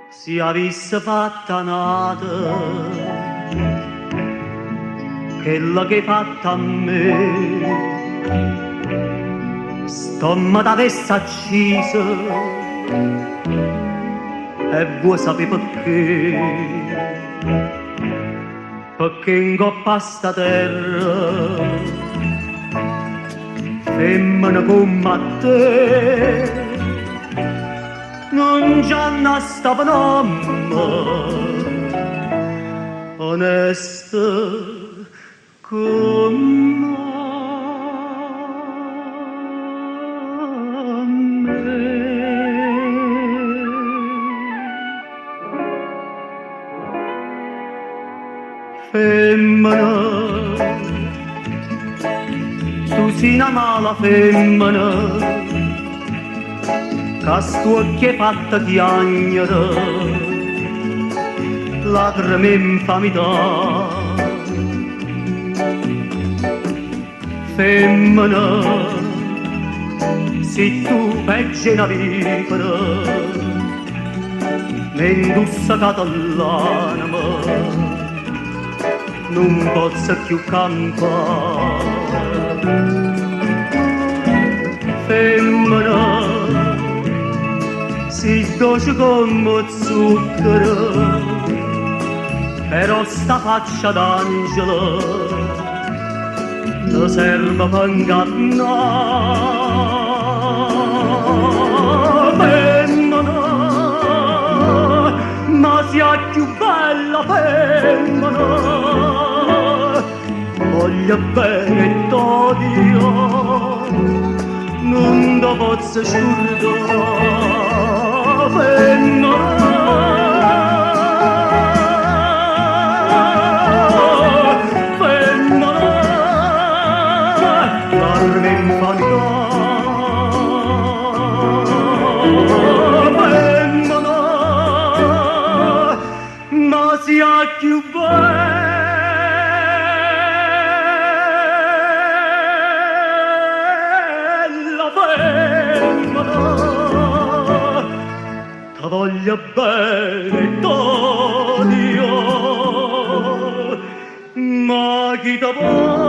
si avesse fatta nata quella che hai fatta a me, stomma t'avesse accisa e vuoi sapere perché in coppa a sta terra femmina come te non c'hanno sta nonna onesta come femmina, tu sei una mala femmina, che sto occhio è fatta chiagnere, lacrime infamità. Femmina, se tu peggio una vipera, m'indussa catalanama, non posso più campare. Femmina, si dolce come zucchero, però sta faccia d'angelo ti serve per ingannare. Femmina, ma sia più bella femmina, voglio bene t'odio, non ti posso scordare. Femmina, lacrime infamità. Femmina, ma sia più bella femmina, ti voglio bene t'odio, ma chi ti vuole